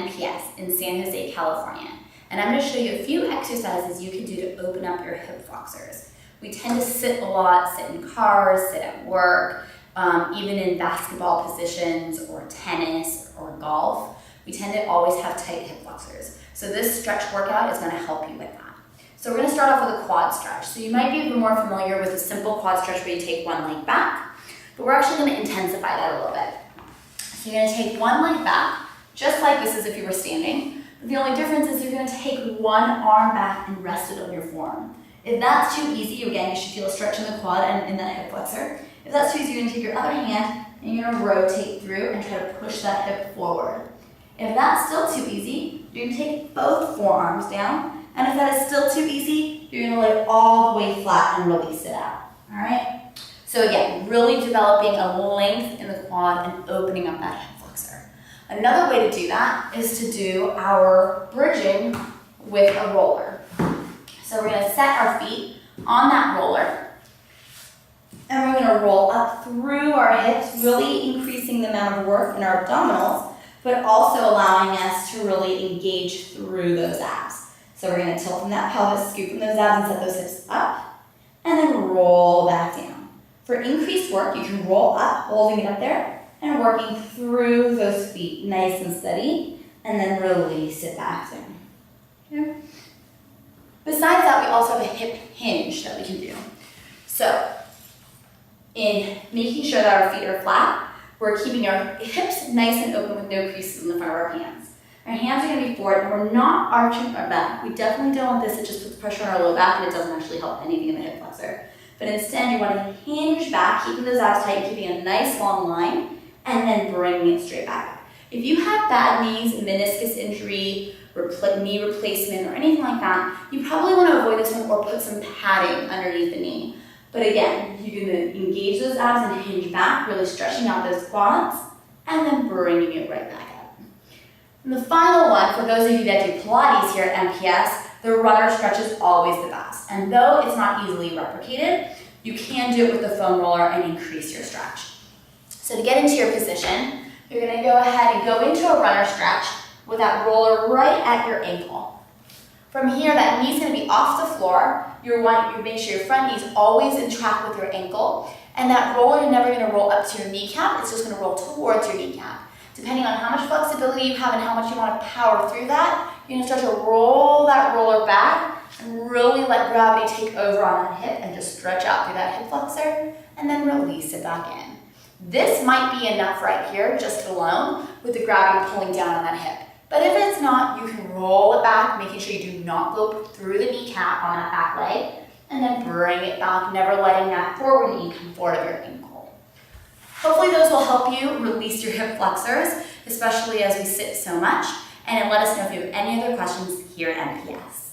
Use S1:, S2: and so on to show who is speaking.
S1: MPS in San Jose, California. And I'm going to show you a few exercises you can do to open up your hip flexors. We tend to sit a lot, sit in cars, sit at work, even in basketball positions or tennis or golf. We tend to always have tight hip flexors. So this stretch workout is going to help you with that. So we're going to start off with a quad stretch. So you might be even more familiar with a simple quad stretch where you take one leg back, but we're actually going to intensify that a little bit. So you're going to take one leg back, just like this as if you were standing. But the only difference is you're going to take one arm back and rest it on your forearm. If that's too easy, again, you should feel a stretch in the quad and in that hip flexor. If that's too easy, you're going to take your other hand and you're going to rotate through and try to push that hip forward. If that's still too easy, you're going to take both forearms down. And if that is still too easy, you're going to lay it all the way flat and release it out. All right? So again, really developing a length in the quad and opening up that hip flexor. Another way to do that is to do our bridging with a roller. So we're going to set our feet on that roller. And we're going to roll up through our hips, really increasing the amount of work in our abdominals, but also allowing us to really engage through those abs. So we're going to tilt from that pelvis, scoop from those abs and set those hips up, and then roll back down. For increased work, you can roll up, holding it up there, and working through those feet nice and steady, and then release it back down. Okay. Besides that, we also have a hip hinge that we can do. So, in making sure that our feet are flat, we're keeping our hips nice and open with no creases in the front of our hands. Our hands are going to be forward and we're not arching our back. We definitely don't want this, it just puts pressure on our low back and it doesn't actually help anything in the hip flexor. But instead you want to hinge back, keeping those abs tight, keeping a nice long line, and then bringing it straight back up. If you have bad knees, meniscus injury, knee replacement, or anything like that, you probably want to avoid this one or put some padding underneath the knee. But again, you're going to engage those abs and hinge back, really stretching out those quads, and then bringing it right back up. And the final one, for those of you that do Pilates here at MPS, the runner stretch is always the best. And though it's not easily replicated, you can do it with the foam roller and increase your stretch. So to get into your position, you're going to go ahead and go into a runner stretch with that roller right at your ankle. From here, that knee's going to be off the floor. You make sure your front knee's always in track with your ankle. And that roller, you're never going to roll up to your kneecap. It's just going to roll towards your kneecap. Depending on how much flexibility you have and how much you want to power through that, you're going to start to roll that roller back and really let gravity take over on that hip and just stretch out through that hip flexor and then release it back in. This might be enough right here, just alone, with the gravity pulling down on that hip. But if it's not, you can roll it back, making sure you do not go through the kneecap on that back leg, and then bring it back, never letting that forward knee come forward of your ankle. Hopefully those will help you release your hip flexors, especially as we sit so much, and let us know if you have any other questions here at MPS.